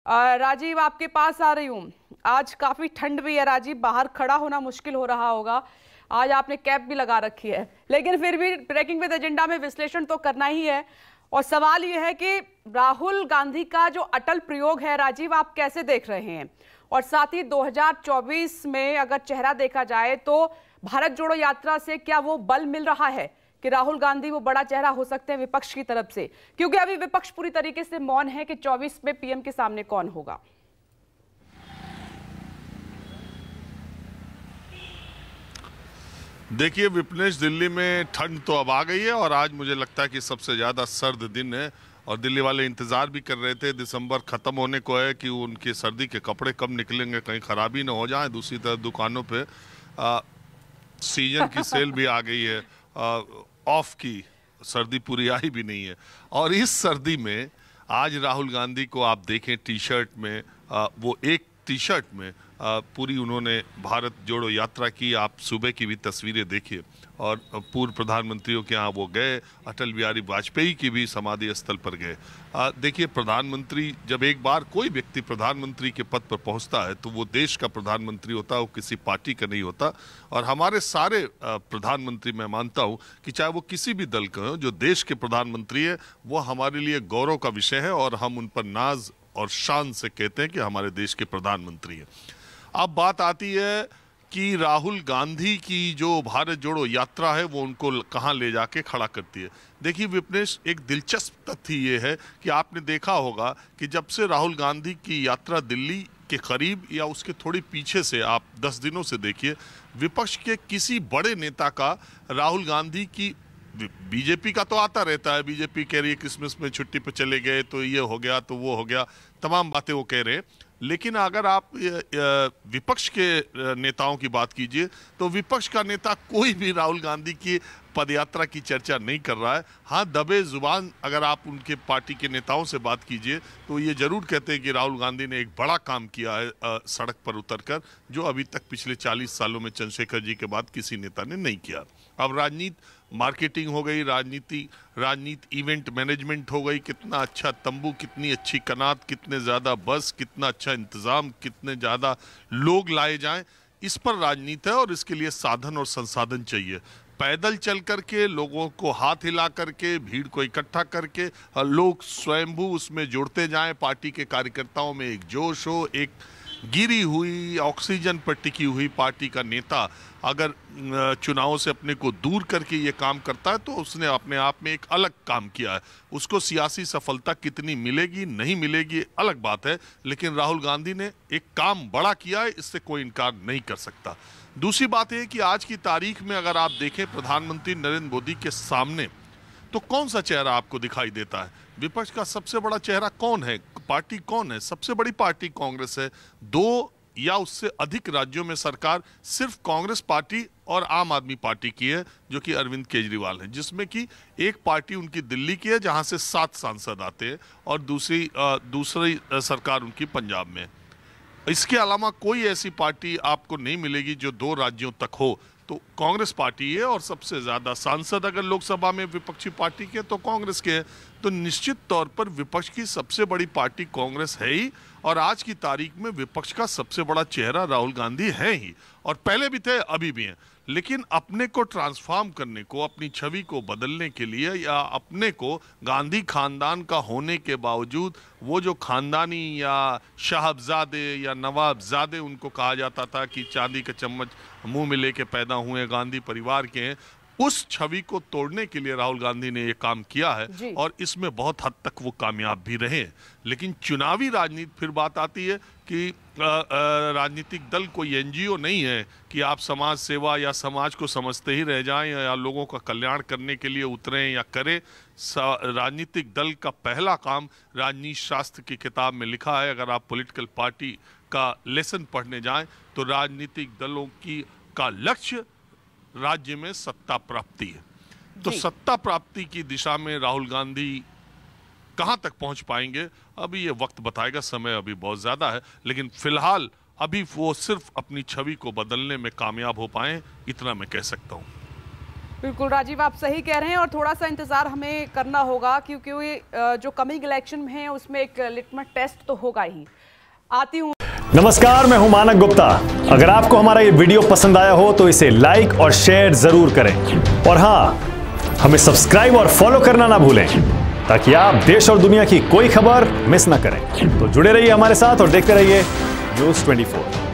राजीव, आपके पास आ रही हूँ। आज काफी ठंड भी है राजीव, बाहर खड़ा होना मुश्किल हो रहा होगा। आज आपने कैप भी लगा रखी है, लेकिन फिर भी ब्रेकिंग विद एजेंडा में विश्लेषण तो करना ही है। और सवाल यह है कि राहुल गांधी का जो अटल प्रयोग है राजीव, आप कैसे देख रहे हैं? और साथ ही 2024 में अगर चेहरा देखा जाए तो भारत जोड़ो यात्रा से क्या वो बल मिल रहा है कि राहुल गांधी वो बड़ा चेहरा हो सकते हैं विपक्ष की तरफ से? क्योंकि अभी विपक्ष पूरी तरीके से मौन है कि 24 में पीएम के सामने कौन होगा। देखिए विपनेश, दिल्ली में ठंड तो अब आ गई है और आज मुझे लगता है कि सबसे ज़्यादा सर्द दिन है और दिल्ली वाले इंतज़ार भी कर रहे थे। दिसंबर ख़त्म होने को है कि उनके सर्दी के कपड़े कब निकलेंगे, कहीं ख़राबी ना हो जाए। दूसरी तरफ दुकानों पे सीजन की सेल भी आ गई है, ऑफ की सर्दी पूरी आई भी नहीं है। और इस सर्दी में आज राहुल गांधी को आप देखें टी शर्ट में, वो एक टी शर्ट में पूरी उन्होंने भारत जोड़ो यात्रा की। आप सुबह की भी तस्वीरें देखिए और पूर्व प्रधानमंत्रियों के यहाँ वो गए, अटल बिहारी वाजपेयी की भी समाधि स्थल पर गए। देखिए, प्रधानमंत्री जब एक बार कोई व्यक्ति प्रधानमंत्री के पद पर पहुंचता है तो वो देश का प्रधानमंत्री होता है, वो किसी पार्टी का नहीं होता। और हमारे सारे प्रधानमंत्री, मैं मानता हूँ कि चाहे वो किसी भी दल के हों, जो देश के प्रधानमंत्री है वो हमारे लिए गौरव का विषय है और हम उन पर नाज और शान से कहते हैं कि हमारे देश के प्रधानमंत्री हैं। अब बात आती है कि राहुल गांधी की जो भारत जोड़ो यात्रा है वो उनको कहां ले जाके खड़ा करती है। देखिए विपनेश, एक दिलचस्प तथ्य ये है कि आपने देखा होगा कि जब से राहुल गांधी की यात्रा दिल्ली के करीब या उसके थोड़ी पीछे से आप 10 दिनों से देखिए, विपक्ष के किसी बड़े नेता का राहुल गांधी की, बीजेपी का तो आता रहता है, बीजेपी कह रही है क्रिसमस में छुट्टी पे चले गए तो ये हो गया तो वो हो गया, तमाम बातें वो कह रहे हैं। लेकिन अगर आप विपक्ष के नेताओं की बात कीजिए तो विपक्ष का नेता कोई भी राहुल गांधी की पदयात्रा की चर्चा नहीं कर रहा है। हाँ, दबे जुबान अगर आप उनके पार्टी के नेताओं से बात कीजिए तो ये जरूर कहते हैं कि राहुल गांधी ने एक बड़ा काम किया है सड़क पर उतरकर, जो अभी तक पिछले 40 सालों में चंद्रशेखर जी के बाद किसी नेता ने नहीं किया। अब राजनीति मार्केटिंग हो गई, राजनीति इवेंट मैनेजमेंट हो गई। कितना अच्छा तंबू, कितनी अच्छी कनात, कितने ज़्यादा बस, कितना अच्छा इंतज़ाम, कितने ज़्यादा लोग लाए जाएं, इस पर राजनीति है और इसके लिए साधन और संसाधन चाहिए। पैदल चल करके, लोगों को हाथ हिला करके, भीड़ को इकट्ठा करके लोग स्वयंभू उसमें जुड़ते जाएं, पार्टी के कार्यकर्ताओं में एक जोश हो। एक गिरी हुई, ऑक्सीजन पर टिकी हुई पार्टी का नेता अगर चुनावों से अपने को दूर करके ये काम करता है तो उसने अपने आप में एक अलग काम किया है। उसको सियासी सफलता कितनी मिलेगी नहीं मिलेगी अलग बात है, लेकिन राहुल गांधी ने एक काम बड़ा किया है, इससे कोई इनकार नहीं कर सकता। दूसरी बात यह कि आज की तारीख में अगर आप देखें प्रधानमंत्री नरेंद्र मोदी के सामने तो कौन सा चेहरा आपको दिखाई देता है? विपक्ष का सबसे बड़ा चेहरा कौन है? पार्टी कौन है? सबसे बड़ी पार्टी कांग्रेस है। 2 या उससे अधिक राज्यों में सरकार सिर्फ कांग्रेस पार्टी और आम आदमी पार्टी की है, जो कि अरविंद केजरीवाल है, जिसमें कि एक पार्टी उनकी दिल्ली की है जहां से 7 सांसद आते हैं और दूसरी सरकार उनकी पंजाब में। इसके अलावा कोई ऐसी पार्टी आपको नहीं मिलेगी जो 2 राज्यों तक हो, तो कांग्रेस पार्टी है। और सबसे ज्यादा सांसद अगर लोकसभा में विपक्षी पार्टी के तो कांग्रेस के हैं, तो निश्चित तौर पर विपक्ष की सबसे बड़ी पार्टी कांग्रेस है ही। और आज की तारीख में विपक्ष का सबसे बड़ा चेहरा राहुल गांधी है ही, और पहले भी थे, अभी भी हैं। लेकिन अपने को ट्रांसफॉर्म करने को, अपनी छवि को बदलने के लिए, या अपने को गांधी खानदान का होने के बावजूद वो जो खानदानी या शाहबजादे या नवाबजादे उनको कहा जाता था कि चांदी का चम्मच मुंह में लेके पैदा हुए गांधी परिवार के हैं, उस छवि को तोड़ने के लिए राहुल गांधी ने ये काम किया है और इसमें बहुत हद तक वो कामयाब भी रहे। लेकिन चुनावी राजनीति, फिर बात आती है कि राजनीतिक दल कोई एनजीओ नहीं है कि आप समाज सेवा या समाज को समझते ही रह जाएं या लोगों का कल्याण करने के लिए उतरें या करें। राजनीतिक दल का पहला काम राजनीति शास्त्र की किताब में लिखा है। अगर आप पॉलिटिकल पार्टी का लेसन पढ़ने जाएं तो राजनीतिक दलों का लक्ष्य राज्य में सत्ता प्राप्ति है। तो सत्ता प्राप्ति की दिशा में राहुल गांधी कहां तक पहुंच पाएंगे अभी ये वक्त बताएगा, समय अभी बहुत ज्यादा है। लेकिन फिलहाल अभी वो सिर्फ अपनी छवि को बदलने में कामयाब हो पाए, इतना मैं कह सकता हूं। बिल्कुल राजीव, आप सही कह रहे हैं और थोड़ा सा इंतजार हमें करना होगा क्योंकि जो कमिंग इलेक्शन में है उसमें एक लिटमस टेस्ट तो होगा ही। आती हूँ। नमस्कार, मैं हूं मानक गुप्ता। अगर आपको हमारा ये वीडियो पसंद आया हो तो इसे लाइक और शेयर जरूर करें और हां, हमें सब्सक्राइब और फॉलो करना ना भूलें ताकि आप देश और दुनिया की कोई खबर मिस ना करें। तो जुड़े रहिए हमारे साथ और देखते रहिए न्यूज़ 24।